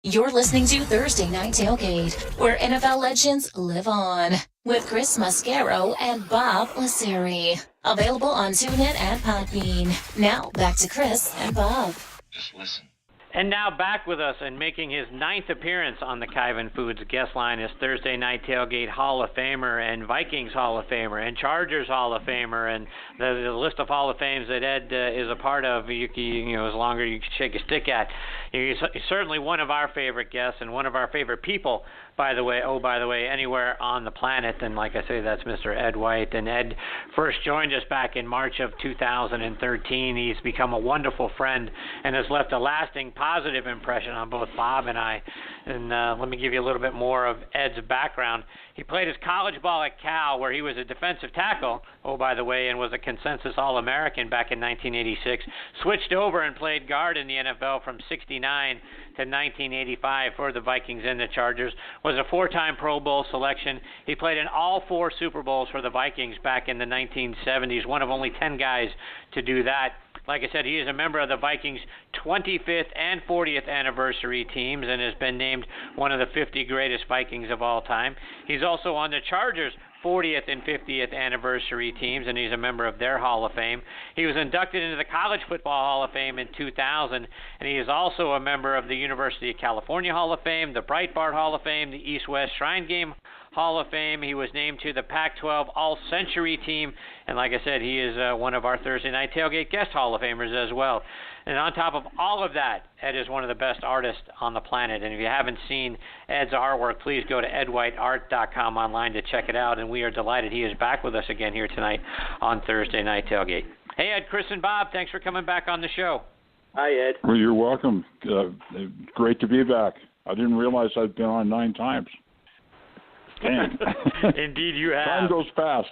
You're listening to Thursday Night Tailgate, where NFL legends live on, with Chris Mascaro and Bob Lasseri. Available on TuneIn and Podbean. Now, back to Chris and Bob. Just listen. And now back with us and making his 9th appearance on the Kyvan Foods guest line is Thursday Night Tailgate Hall of Famer and Vikings Hall of Famer and Chargers Hall of Famer and the list of Hall of Fames that Ed is a part of. You know, as longer you can shake a stick at. He's certainly one of our favorite guests and one of our favorite people. By the way, anywhere on the planet. And like I say, that's Mr. Ed White. And Ed first joined us back in March of 2013. He's become a wonderful friend and has left a lasting positive impression on both Bob and I. And let me give you a little bit more of Ed's background. He played his college ball at Cal, where he was a defensive tackle, and was a consensus All-American back in 1986. Switched over and played guard in the NFL from 1969 to 1985 for the Vikings and the Chargers. Was a 4-time Pro Bowl selection. He played in all 4 Super Bowls for the Vikings back in the 1970s, one of only 10 guys to do that. Like I said, he is a member of the Vikings' 25th and 40th anniversary teams and has been named one of the 50 greatest Vikings of all time. He's also on the Chargers' 40th and 50th anniversary teams, and he's a member of their Hall of Fame. He was inducted into the College Football Hall of Fame in 2000, and he is also a member of the University of California Hall of Fame, the Breitbart Hall of Fame, the East-West Shrine Game Hall of Fame. He was named to the Pac-12 All-Century team, and like I said, he is one of our Thursday Night Tailgate guest Hall of Famers as well. And on top of all of that, Ed is one of the best artists on the planet. And if you haven't seen Ed's artwork, please go to edwhiteart.com online to check it out. And we are delighted he is back with us again here tonight on Thursday Night Tailgate. Hey, Ed, Chris, and Bob, thanks for coming back on the show. Hi, Ed. Well, you're welcome. Great to be back. I didn't realize I'd been on 9 times. Dang. Indeed, you have. Time goes fast.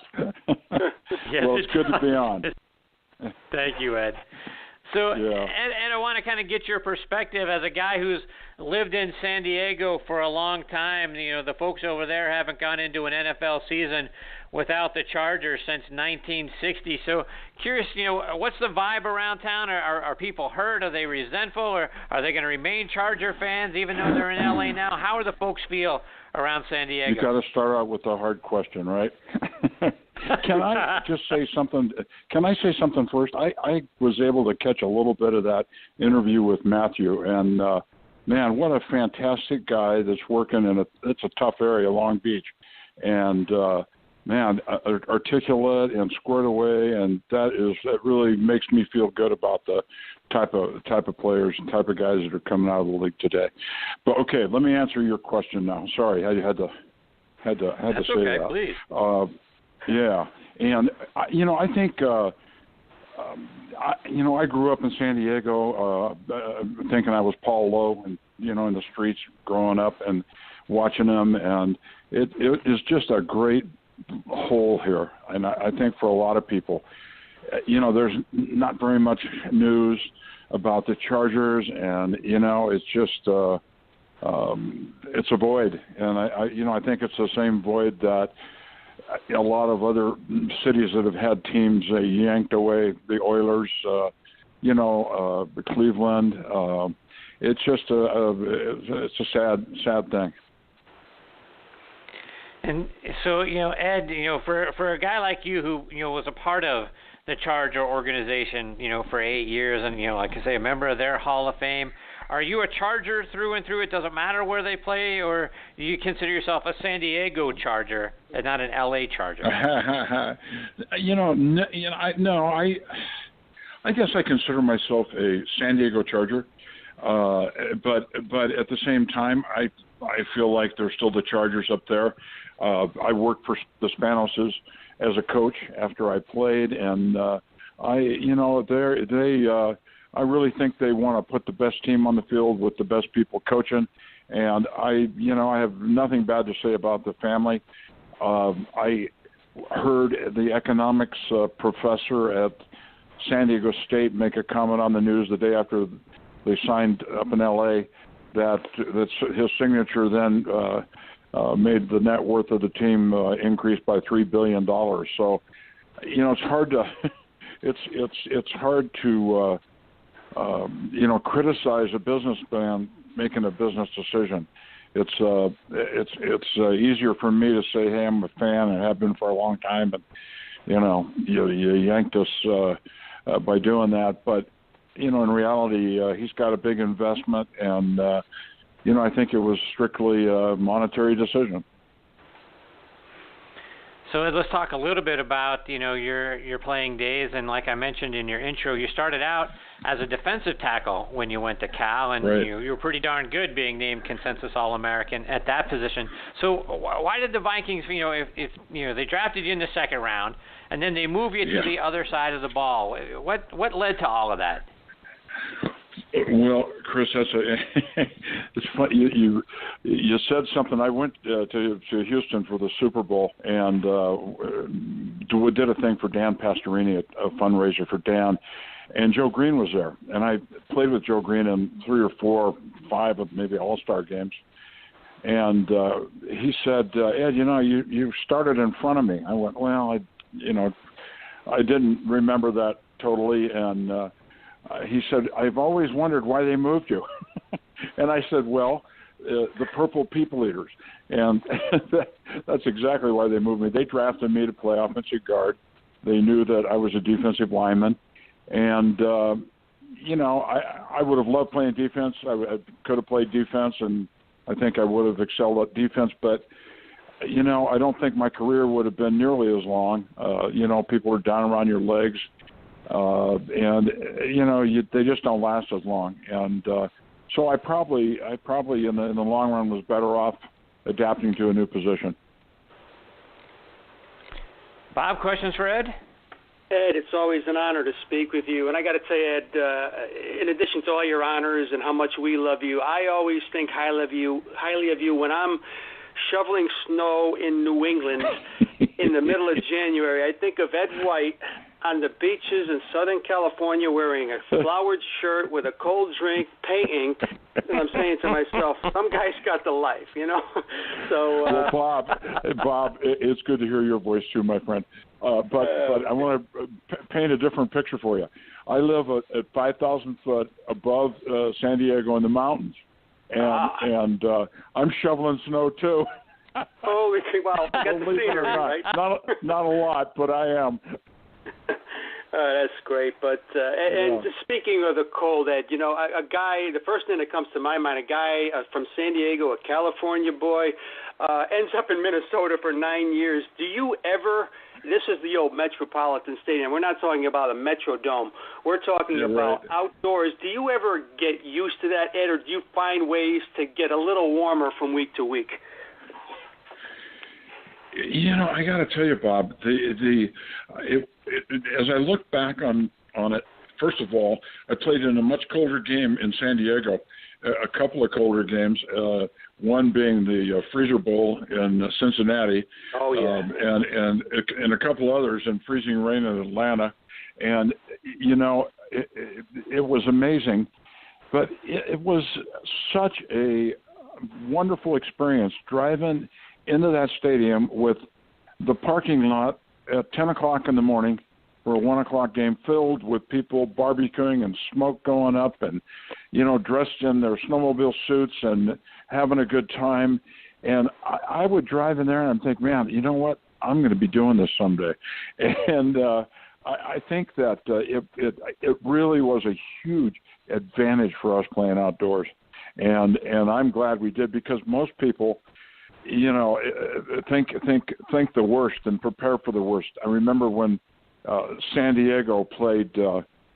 Yes, well, it's good to be on. Thank you, Ed. So, yeah. Ed, I want to kind of get your perspective as a guy who's lived in San Diego for a long time. You know, the folks over there haven't gone into an NFL season without the Chargers since 1960. So, curious, what's the vibe around town? Are people hurt? Are they resentful? Or are they going to remain Charger fans even though they're in L.A. now? How do the folks feel around San Diego? You got to start out with the hard question, right? Can I just say something? Can I say something first? I was able to catch a little bit of that interview with Matthew, and man, what a fantastic guy that's working in it's a tough area, Long Beach, and man, articulate and squared away, and that really makes me feel good about the type of players and type of guys that are coming out of the league today. But okay, let me answer your question now. Sorry, I had to That's say okay, that. Please. Yeah, and I think I grew up in San Diego, thinking I was Paul Lowe, and in the streets growing up and watching them, and it is just a great hole here, and I think for a lot of people, there's not very much news about the Chargers, and it's just it's a void, and I think it's the same void that a lot of other cities that have had teams yanked away, the Oilers, Cleveland. It's just it's a sad thing. And so, Ed, for a guy like you who, was a part of the Charger organization, for 8 years and, like I say, a member of their Hall of Fame, are you a Charger through and through? It doesn't matter where they play, or do you consider yourself a San Diego Charger and not an L.A. Charger? I guess I consider myself a San Diego Charger, but at the same time, I feel like they're still the Chargers up there. I worked for the Spanoses as a coach after I played, and I really think they want to put the best team on the field with the best people coaching, and I have nothing bad to say about the family. I heard the economics professor at San Diego State make a comment on the news the day after they signed up in L.A. that his signature then made the net worth of the team increase by $3 billion. So, it's hard to it's hard to criticize a businessman making a business decision. It's easier for me to say, hey, I'm a fan and have been for a long time, and you yanked us by doing that. But in reality, he's got a big investment, and I think it was strictly a monetary decision. So let's talk a little bit about your playing days, and like I mentioned in your intro, you started out as a defensive tackle when you went to Cal, and right. you were pretty darn good, being named consensus All-American at that position. So why did the Vikings, if they drafted you in the second round, and then they move you to the other side of the ball? What led to all of that? Well, Chris, it's funny. You said something. I went to Houston for the Super Bowl and did a thing for Dan Pastorini, a fundraiser for Dan, and Joe Green was there. And I played with Joe Green in 3 or 4 or 5 of maybe All-Star games. And he said, Ed, you started in front of me. I went, well, I didn't remember that totally, and he said, I've always wondered why they moved you. And I said, well, the Purple People Eaters. And that's exactly why they moved me. They drafted me to play offensive guard. They knew that I was a defensive lineman. And, I would have loved playing defense. I could have played defense, and I think I would have excelled at defense. But, I don't think my career would have been nearly as long. People are down around your legs. They just don't last as long, and so I probably in the long run was better off adapting to a new position. Bob, questions for Ed? Ed, it's always an honor to speak with you, and I got to tell you, Ed, in addition to all your honors and how much we love you, I always think highly of you when I'm shoveling snow in New England in the middle of January. I think of Ed White on the beaches in Southern California wearing a flowered shirt with a cold drink, painting, and I'm saying to myself, some guy's got the life, So, well, Bob, it's good to hear your voice too, my friend. But I want to paint a different picture for you. I live at 5,000 foot above San Diego in the mountains, and I'm shoveling snow too. Holy, well, you got the scenery, right? Not a lot, but I am. That's great. But and just speaking of the cold, Ed, a guy, the first thing that comes to my mind, a guy from San Diego, a California boy, ends up in Minnesota for 9 years. Do you ever? This is the old Metropolitan Stadium. We're not talking about a Metrodome. We're talking about outdoors. Do you ever get used to that, Ed, or do you find ways to get a little warmer from week to week? I got to tell you, Bob, as I look back on it, first of all, I played in a much colder game in San Diego, a couple of colder games, one being the Freezer Bowl in Cincinnati, and a couple others in freezing rain in Atlanta. And, it was amazing, but it was such a wonderful experience driving into that stadium with the parking lot at 10 o'clock in the morning for a 1 o'clock game filled with people barbecuing and smoke going up and, dressed in their snowmobile suits and having a good time. And I would drive in there and I'm thinking, man, you know what? I'm going to be doing this someday. And I think that it really was a huge advantage for us playing outdoors. And I'm glad we did, because most people, think the worst and prepare for the worst. I remember when San Diego played,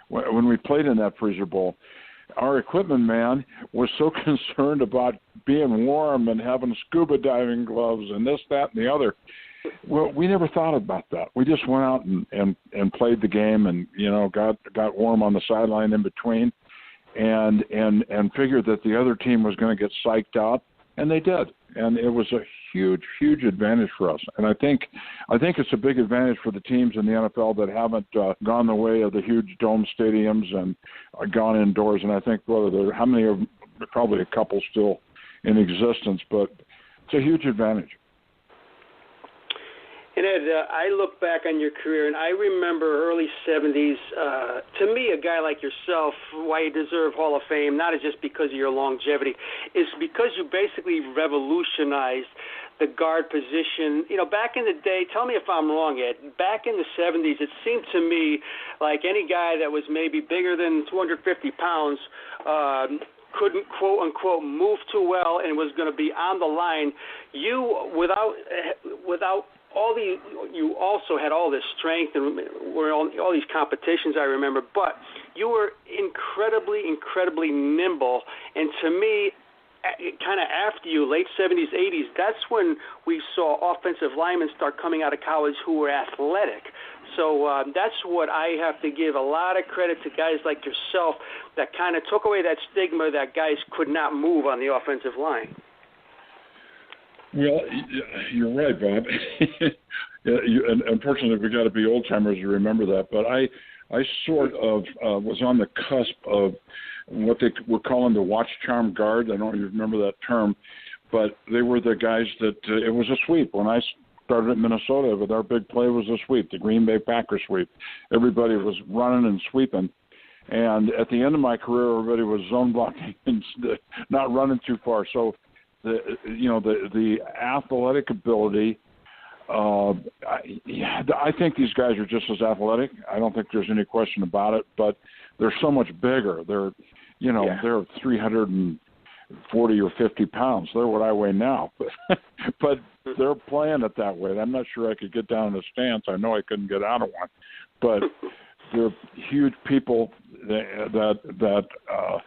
when we played in that Freezer Bowl, our equipment man was so concerned about being warm and having scuba diving gloves and this, that, and the other. Well, we never thought about that. We just went out and played the game and, got warm on the sideline in between and figured that the other team was going to get psyched out, and they did. And it was a huge, huge advantage for us. And I think it's a big advantage for the teams in the NFL that haven't gone the way of the huge dome stadiums and gone indoors. And I think, how many of them, probably a couple still in existence, but it's a huge advantage. And Ed, I look back on your career, and I remember early 70s. To me, a guy like yourself, why you deserve Hall of Fame, not just because of your longevity, is because you basically revolutionized the guard position. You know, back in the day, tell me if I'm wrong, Ed, back in the 70s, it seemed to me like any guy that was maybe bigger than 250 pounds couldn't, quote unquote, move too well and was going to be on the line. You, without you also had all this strength and were all these competitions, I remember, but you were incredibly nimble. And to me, kind of after you, late 70s, 80s, that's when we saw offensive linemen start coming out of college who were athletic. So that's what I have to give a lot of credit to guys like yourself that kind of took away that stigma that guys could not move on the offensive line. Well, you're right, Bob. And unfortunately, we got to be old timers to remember that. But I sort of was on the cusp of what they were calling the watch charm guard. I don't know if you remember that term, but they were the guys that it was a sweep. When I started at Minnesota, but our big play was a sweep, the Green Bay Packers sweep. Everybody was running and sweeping. And at the end of my career, everybody was zone blocking and not running too far. So the athletic ability. I think these guys are just as athletic. I don't think there's any question about it. But they're so much bigger. They're 340 or 50 pounds. They're what I weigh now. But they're playing it that way. I'm not sure I could get down in a stance. I know I couldn't get out of one. But they're huge people that are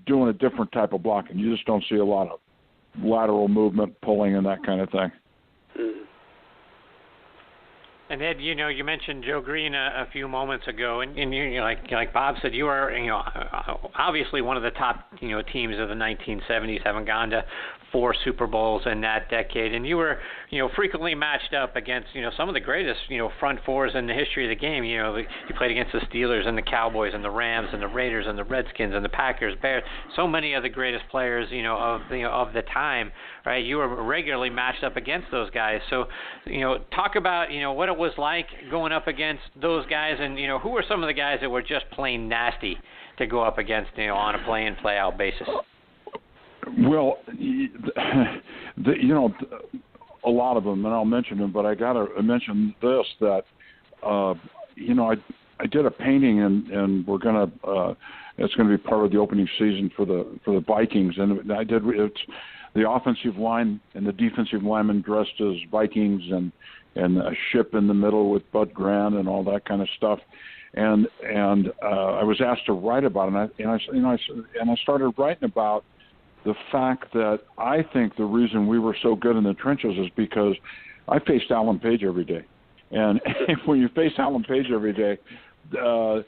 doing a different type of blocking. You just don't see a lot of lateral movement, pulling, and that kind of thing. And Ed, you mentioned Joe Green a few moments ago, and you like Bob said, you are obviously one of the top teams of the 1970s, having gone to 4 Super Bowls in that decade, and you were frequently matched up against some of the greatest front fours in the history of the game. You played against the Steelers and the Cowboys and the Rams and the Raiders and the Redskins and the Packers, Bears. So many of the greatest players of the time, right? You were regularly matched up against those guys. So talk about what it was like going up against those guys, and who were some of the guys that were just plain nasty to go up against on a play in play out basis. Well, a lot of them, and I'll mention them, but I got to mention this, that, I did a painting, and we're going to, it's going to be part of the opening season for the Vikings, and it's the offensive line and the defensive linemen dressed as Vikings, and a ship in the middle with Bud Grant and all that kind of stuff. And I was asked to write about it, and I started writing about the fact that I think the reason we were so good in the trenches is because I faced Alan Page every day. And when you face Alan Page every day, on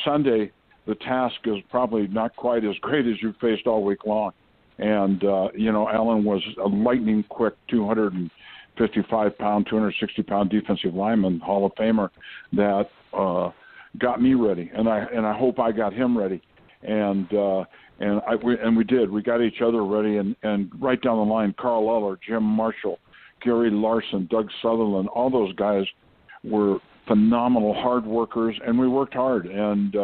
Sunday, the task is probably not quite as great as you faced all week long. And, Alan was a lightning quick 255-pound, 260-pound defensive lineman, Hall of Famer, that got me ready. And I hope I got him ready. And we did. We got each other ready, and right down the line, Carl Eller, Jim Marshall, Gary Larson, Doug Sutherland, all those guys were phenomenal hard workers, and we worked hard. And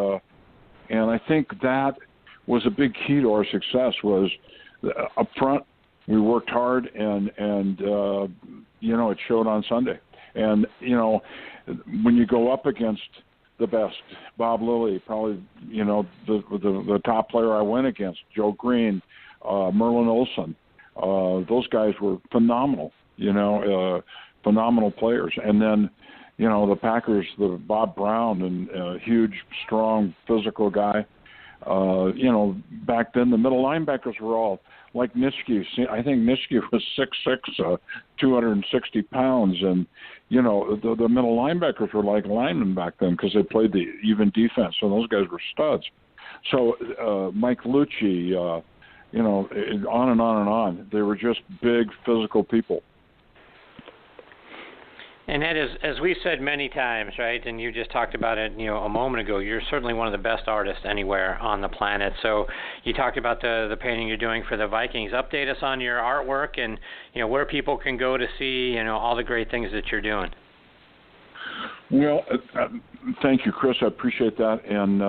I think that was a big key to our success. Was up front, we worked hard, and it showed on Sunday. And when you go up against the best, Bob Lilly, probably the top player I went against, Joe Green, Merlin Olsen, those guys were phenomenal, phenomenal players. And then the Packers, the Bob Brown, and huge, strong, physical guy. Back then the middle linebackers were all like Nitschke. I think Nitschke was 6'6", 260 pounds, and the middle linebackers were like linemen back then because they played the even defense. So those guys were studs. So Mike Lucci, on and on and on. They were just big physical people. And Ed, as we've said many times, right, and you just talked about it, a moment ago, you're certainly one of the best artists anywhere on the planet. So you talked about the painting you're doing for the Vikings. Update us on your artwork and, where people can go to see, all the great things that you're doing. Well, thank you, Chris. I appreciate that. And,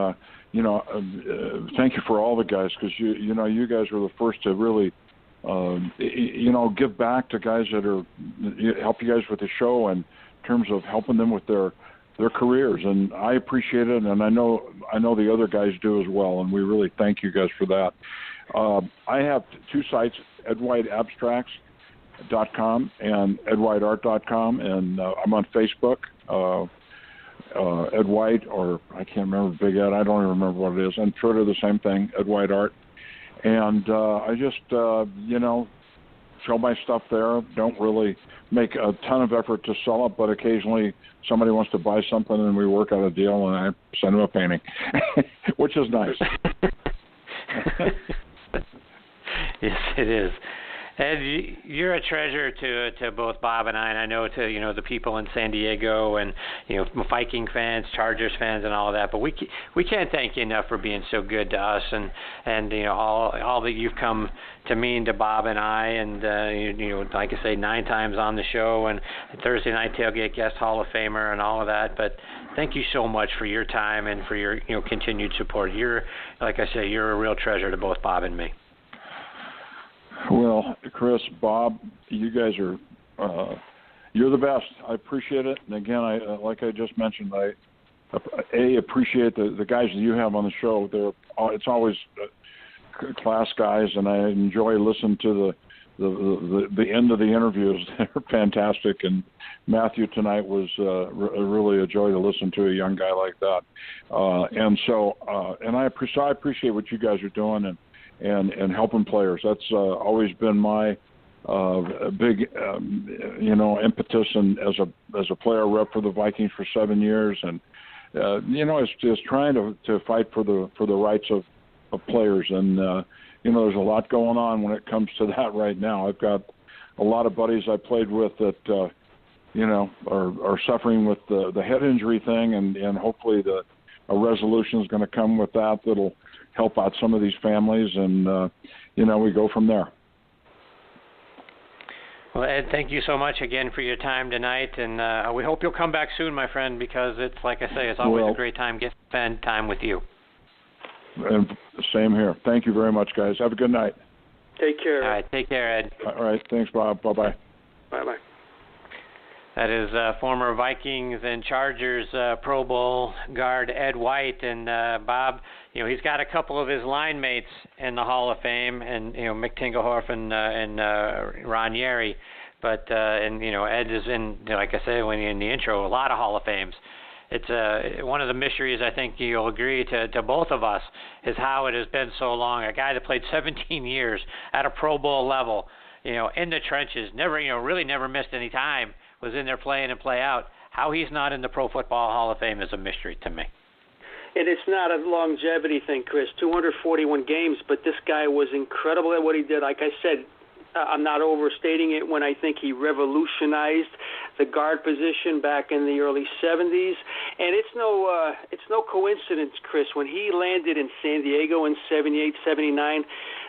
thank you for all the guys, because, you guys were the first to really, give back to guys that help you guys with the show in terms of helping them with their careers. And I appreciate it, and I know the other guys do as well, and we really thank you guys for that. I have two sites, edwhiteabstracts.com and edwhiteart.com, and I'm on Facebook, Ed White, or I can't remember, Big Ed, I don't even remember what it is, and Twitter, the same thing, Ed White Art. And I just, show my stuff there. Don't really make a ton of effort to sell it, but occasionally somebody wants to buy something and we work out a deal and I send them a painting, which is nice. Yes, it is. Ed, you're a treasure to both Bob and I know to the people in San Diego and Viking fans, Chargers fans, and all of that. But we can't thank you enough for being so good to us and all that you've come to mean to Bob and I. And like I say, 9 times on the show and Thursday Night Tailgate Guest Hall of Famer and all of that. But thank you so much for your time and for your continued support. Like I say, you're a real treasure to both Bob and me. Well, Chris, Bob, you guys are you're the best. I appreciate it. And again, like I just mentioned, I appreciate the guys that you have on the show. It's always class guys, and I enjoy listening to the end of the interviews. They're fantastic. And Matthew tonight was really a joy to listen to, a young guy like that. And I appreciate what you guys are doing and helping players. That's always been my big, impetus. And as a player rep for the Vikings for 7 years, and it's just trying to fight for the rights of players. And there's a lot going on when it comes to that right now. I've got a lot of buddies I played with that are suffering with the head injury thing, and hopefully a resolution is going to come with that'll help out some of these families, and we go from there. Well, Ed, thank you so much again for your time tonight, and we hope you'll come back soon, my friend, because it's, like I say, it's always a great time to spend time with you. And same here. Thank you very much, guys. Have a good night. Take care. All right, take care, Ed. All right, thanks, Bob. Bye-bye. Bye-bye. That is former Vikings and Chargers Pro Bowl guard Ed White. And Bob, he's got a couple of his line mates in the Hall of Fame, and Mick Tingelhoff and Ron Yeri. But Ed is in, like I said when in the intro, a lot of Hall of Fames. It's one of the mysteries, I think you'll agree, to both of us, is how it has been so long. A guy that played 17 years at a Pro Bowl level, in the trenches, really never missed any time, was in there playing and play out. How he's not in the Pro Football Hall of Fame is a mystery to me. And it's not a longevity thing, Chris. 241 games, but this guy was incredible at what he did. Like I said, I'm not overstating it when I think he revolutionized the guard position back in the early 70s. And it's no coincidence, Chris, when he landed in San Diego in 78, 79,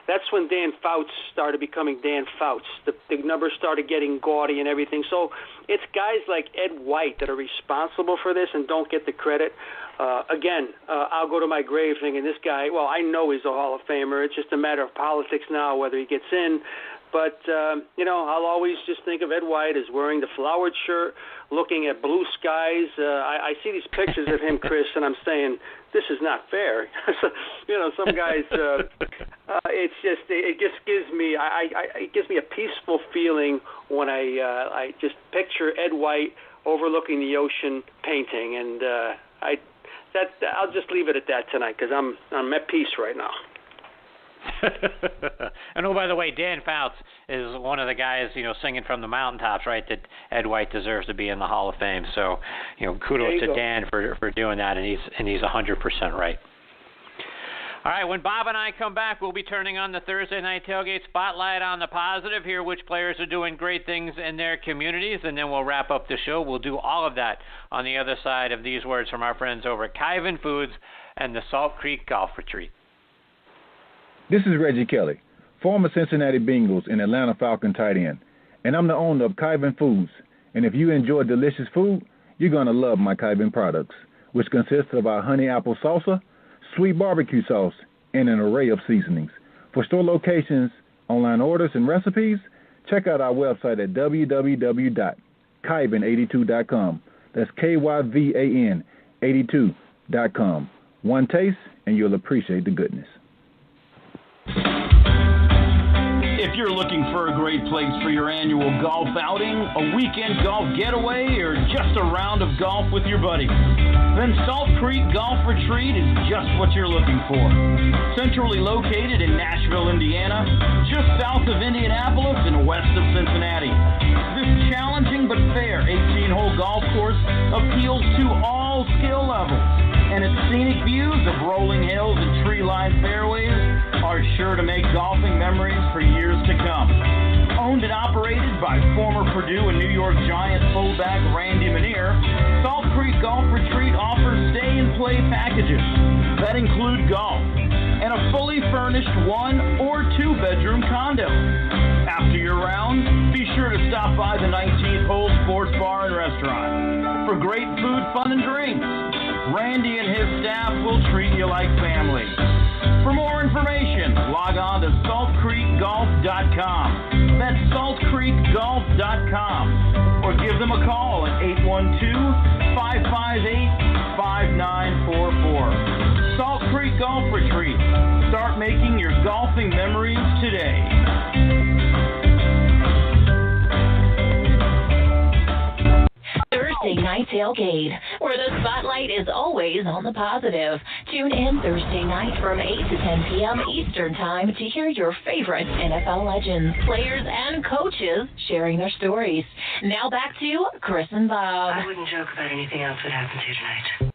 that's when Dan Fouts started becoming Dan Fouts. The numbers started getting gaudy and everything. So it's guys like Ed White that are responsible for this and don't get the credit. I'll go to my grave thinking this guy, well, I know he's a Hall of Famer. It's just a matter of politics now, whether he gets in. But, I'll always just think of Ed White as wearing the flowered shirt, looking at blue skies. I see these pictures of him, Chris, and I'm saying, this is not fair. Some guys, it just gives me, it gives me a peaceful feeling when I just picture Ed White overlooking the ocean painting. And I'll just leave it at that tonight because I'm at peace right now. And by the way, Dan Fouts is one of the guys, singing from the mountaintops, right, that Ed White deserves to be in the Hall of Fame. So, kudos to Dan for doing that, and he's 100% right. All right, when Bob and I come back, we'll be turning on the Thursday Night Tailgate Spotlight on the Positive, hear which players are doing great things in their communities, and then we'll wrap up the show. We'll do all of that on the other side of these words from our friends over at Kyvan Foods and the Salt Creek Golf Retreat. This is Reggie Kelly, former Cincinnati Bengals and Atlanta Falcon tight end, and I'm the owner of Kyvan Foods. And if you enjoy delicious food, you're going to love my Kyvan products, which consists of our honey apple salsa, sweet barbecue sauce, and an array of seasonings. For store locations, online orders, and recipes, check out our website at www.kyvan82.com. That's KYVAN 82.com. One taste, and you'll appreciate the goodness. If you're looking for a great place for your annual golf outing, a weekend golf getaway, or just a round of golf with your buddies, then Salt Creek Golf Retreat is just what you're looking for. Centrally located in Nashville, Indiana, just south of Indianapolis and west of Cincinnati. This challenging but fair 18-hole golf course appeals to all skill levels, and its scenic views of rolling hills and tree-lined fairways are sure to make golfing memories for years to come. Owned and operated by former Purdue and New York Giants fullback Randy Manier, Salt Creek Golf Retreat offers stay-and-play packages that include golf and a fully furnished 1- or 2-bedroom condo. After your round, be sure to stop by the 19th Hole Sports Bar and Restaurant for great food, fun, and drinks. Randy and his staff will treat you like family. For more information, log on to saltcreekgolf.com. That's saltcreekgolf.com. Or give them a call at 812-558-5944. Salt Creek Golf Retreat. Start making your golfing memories today. Thursday Night Tailgate, where the spotlight is always on the positive. Tune in Thursday night from 8 to 10 p.m. Eastern Time to hear your favorite NFL legends, players, and coaches sharing their stories. Now back to Chris and Bob. I wouldn't joke about anything else that happens here tonight.